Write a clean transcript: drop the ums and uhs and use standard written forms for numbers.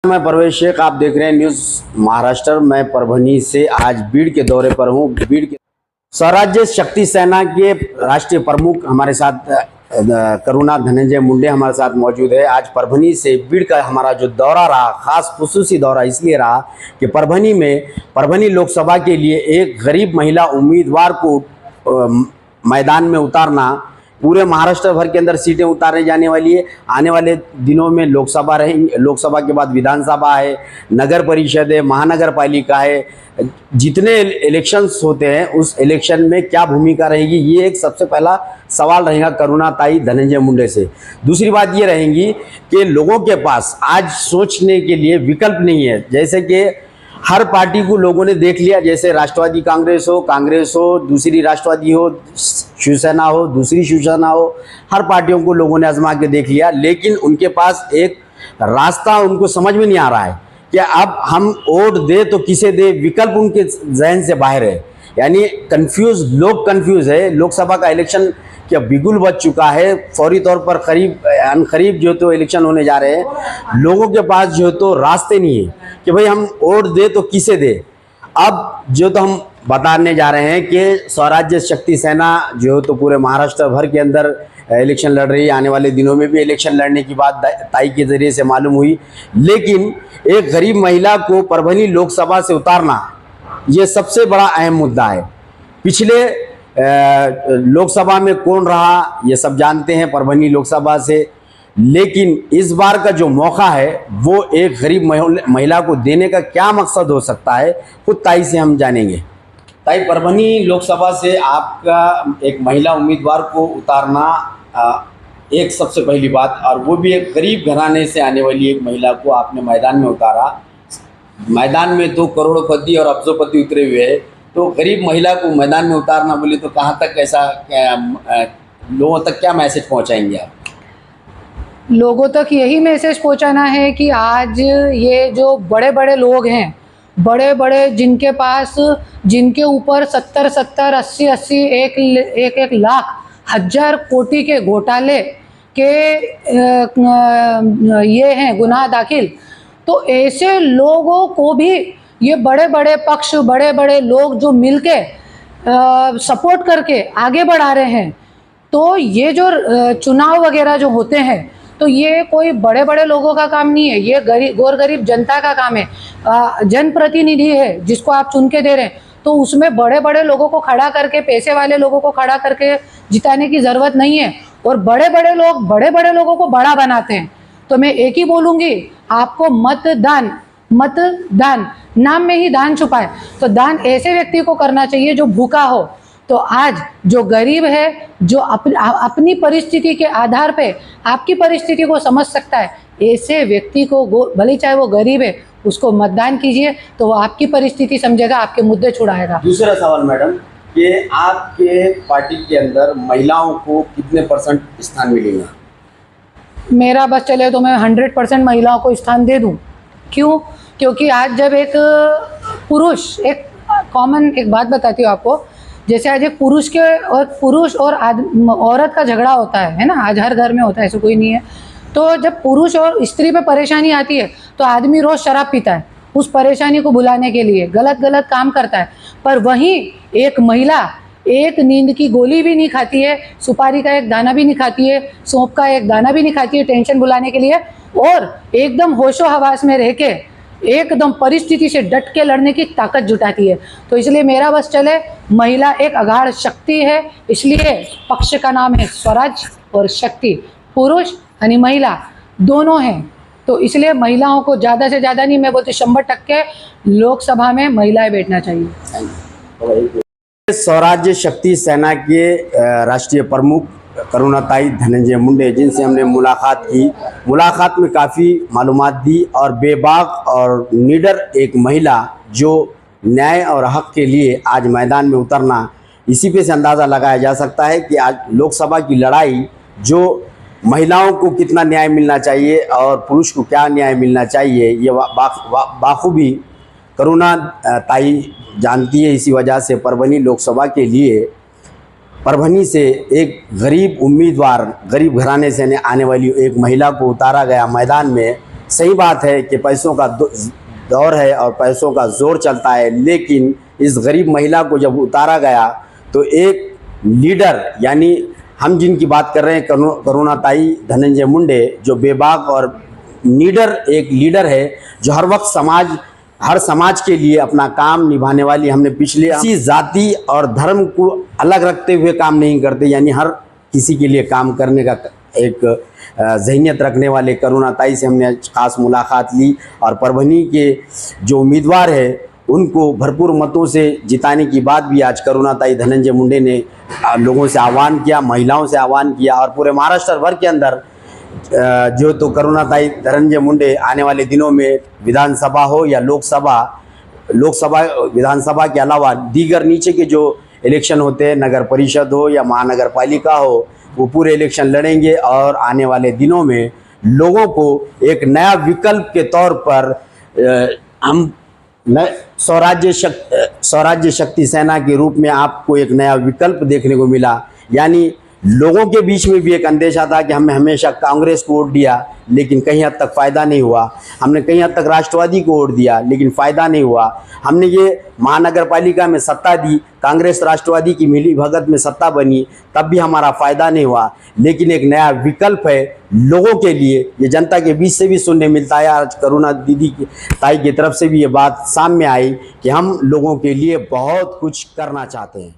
मैं परवेश शेख, आप देख रहे हैं न्यूज़ महाराष्ट्र। मैं परभनी से आज बीड़ के दौरे पर हूं। बीड़ के स्वराज्य शक्ति सेना के राष्ट्रीय प्रमुख हमारे साथ करुणा धनंजय मुंडे हमारे साथ मौजूद है। आज परभनी से बीड़ का हमारा जो दौरा रहा, खास खुसूसी दौरा इसलिए रहा कि परभनी लोकसभा के लिए एक गरीब महिला उम्मीदवार को मैदान में उतारना, पूरे महाराष्ट्र भर के अंदर सीटें उतारने जाने वाली है। आने वाले दिनों में लोकसभा रहेंगे, लोकसभा के बाद विधानसभा है, नगर परिषद है, महानगर पालिका है। जितने इलेक्शंस होते हैं उस इलेक्शन में क्या भूमिका रहेगी, ये एक सबसे पहला सवाल रहेगा करुणा ताई धनंजय मुंडे से। दूसरी बात ये रहेगी कि लोगों के पास आज सोचने के लिए विकल्प नहीं है। जैसे कि हर पार्टी को लोगों ने देख लिया, जैसे राष्ट्रवादी कांग्रेस हो, दूसरी राष्ट्रवादी हो, शिवसेना हो, दूसरी शिवसेना हो, हर पार्टियों को लोगों ने आजमा के देख लिया। लेकिन उनके पास एक रास्ता उनको समझ में नहीं आ रहा है कि अब हम वोट दे तो किसे दे, विकल्प उनके जहन से बाहर है। यानी लोग कंफ्यूज है। लोकसभा का इलेक्शन क्या बिगुल बज चुका है। फौरी तौर पर करीब जो तो इलेक्शन होने जा रहे हैं। लोगों के पास जो तो रास्ते नहीं है कि भाई हम वोट दे तो किसे दे। अब जो तो हम बताने जा रहे हैं कि स्वराज्य शक्ति सेना जो तो पूरे महाराष्ट्र भर के अंदर इलेक्शन लड़ रही है। आने वाले दिनों में भी इलेक्शन लड़ने की बात ताई के जरिए से मालूम हुई। लेकिन एक गरीब महिला को परभनी लोकसभा से उतारना, ये सबसे बड़ा अहम मुद्दा है। पिछले लोकसभा में कौन रहा ये सब जानते हैं परभनी लोकसभा से। लेकिन इस बार का जो मौका है वो एक गरीब महिला को देने का क्या मकसद हो सकता है, खुद ताई से हम जानेंगे। ताई, परभनी लोकसभा से आपका एक महिला उम्मीदवार को उतारना एक सबसे पहली बात, और वो भी एक गरीब घराने से आने वाली एक महिला को आपने मैदान में उतारा। मैदान में तो करोड़पति और अब्जोपति उतरे हुए हैं, तो गरीब महिला को मैदान में उतारना बोले तो कहाँ तक, ऐसा लोगों तक क्या मैसेज पहुँचाएंगे आप? लोगों तक यही मैसेज पहुंचाना है कि आज ये जो बड़े बड़े लोग हैं, बड़े बड़े जिनके ऊपर 70 80 एक लाख हजार कोटि के घोटाले के ये हैं गुनाह दाखिल, तो ऐसे लोगों को भी ये बड़े बड़े पक्ष, बड़े बड़े लोग जो मिलके सपोर्ट करके आगे बढ़ा रहे हैं। तो ये जो चुनाव वगैरह जो होते हैं, तो ये कोई बड़े बड़े लोगों का काम नहीं है, ये गरीब जनता का काम है। जनप्रतिनिधि है जिसको आप चुन के दे रहे हैं, तो उसमें बड़े बड़े लोगों को खड़ा करके, पैसे वाले लोगों को खड़ा करके जिताने की ज़रूरत नहीं है। और बड़े बड़े लोगों को बड़ा बनाते हैं। तो मैं एक ही बोलूँगी, आपको मतदान नाम में ही दान छुपा है, तो दान ऐसे व्यक्ति को करना चाहिए जो भूखा हो। तो आज जो गरीब है, जो अपनी परिस्थिति के आधार पे आपकी परिस्थिति को समझ सकता है, ऐसे व्यक्ति को भले चाहे वो गरीब है, उसको मतदान कीजिए, तो वो आपकी परिस्थिति समझेगा, आपके मुद्दे छुड़ाएगा। दूसरा सवाल मैडम, कि आपके पार्टी के अंदर महिलाओं को कितने % स्थान मिलेगा? मेरा बस चले तो मैं 100% महिलाओं को स्थान दे दूं। क्यों? क्योंकि आज जब एक बात बताती हूँ आपको। जैसे आज एक पुरुष और औरत का झगड़ा होता है ना, आज हर घर में होता है, ऐसा कोई नहीं है। तो जब पुरुष और स्त्री पे परेशानी आती है तो आदमी रोज़ शराब पीता है उस परेशानी को भुलाने के लिए, गलत काम करता है। पर वहीं एक महिला एक नींद की गोली भी नहीं खाती है, सुपारी का एक दाना भी नहीं खाती है, सौंफ का एक दाना भी नहीं खाती है टेंशन भुलाने के लिए, और एकदम होशो हवास में रह के एकदम परिस्थिति से डट के लड़ने की ताकत जुटाती है। तो इसलिए मेरा बस चले, महिला एक अगाध शक्ति है, इसलिए पक्ष का नाम है स्वराज और शक्ति। पुरुष यानी महिला दोनों हैं, तो इसलिए महिलाओं को ज़्यादा से ज़्यादा नहीं, मैं बोलती 100% लोकसभा में महिलाएं बैठना चाहिए। स्वराज्य शक्ति सेना के राष्ट्रीय प्रमुख करुणा ताई धनंजय मुंडे, जिनसे हमने मुलाकात में काफ़ी मालूमात दी, और बेबाक और निडर एक महिला जो न्याय और हक के लिए आज मैदान में उतरना, इसी पे से अंदाज़ा लगाया जा सकता है कि आज लोकसभा की लड़ाई जो महिलाओं को कितना न्याय मिलना चाहिए और पुरुष को क्या न्याय मिलना चाहिए, ये बाखूबी करुणा ताई जानती है। इसी वजह से परभनी लोकसभा के लिए परभनी से एक गरीब उम्मीदवार, गरीब घराने से आने वाली एक महिला को उतारा गया मैदान में। सही बात है कि पैसों का दौर है और पैसों का जोर चलता है, लेकिन इस गरीब महिला को जब उतारा गया तो एक लीडर, यानी हम जिनकी बात कर रहे हैं करुणाताई धनंजय मुंडे, जो बेबाक और नीडर एक लीडर है, जो हर वक्त हर समाज के लिए अपना काम निभाने वाली। हमने पिछले किसी जाति और धर्म को अलग रखते हुए काम नहीं करते, यानी हर किसी के लिए काम करने का एक ज़हनियत रखने वाले करुणाताई से हमने खास मुलाकात ली और परभनी के जो उम्मीदवार है उनको भरपूर मतों से जिताने की बात भी आज करुणाताई धनंजय मुंडे ने लोगों से आह्वान किया, महिलाओं से आह्वान किया। और पूरे महाराष्ट्र भर के अंदर जो तो करुणाताई धनंजय मुंडे आने वाले दिनों में विधानसभा हो या लोकसभा विधानसभा के अलावा दीगर नीचे के जो इलेक्शन होते हैं, नगर परिषद हो या महानगर पालिका हो, वो पूरे इलेक्शन लड़ेंगे और आने वाले दिनों में लोगों को एक नया विकल्प के तौर पर हम स्वराज्य शक्ति सेना के रूप में आपको एक नया विकल्प देखने को मिला। यानी लोगों के बीच में भी एक अंदेशा था कि हमने हमेशा कांग्रेस को वोट दिया लेकिन कहीं हद तक फ़ायदा नहीं हुआ, हमने कहीं हद तक राष्ट्रवादी को वोट दिया लेकिन फ़ायदा नहीं हुआ, हमने ये महानगर पालिका में सत्ता दी, कांग्रेस राष्ट्रवादी की मिली भगत में सत्ता बनी, तब भी हमारा फ़ायदा नहीं हुआ। लेकिन एक नया विकल्प है लोगों के लिए, ये जनता के बीच से भी सुनने मिलता है। आज करुणा ताई की तरफ से भी ये बात सामने आई कि हम लोगों के लिए बहुत कुछ करना चाहते हैं।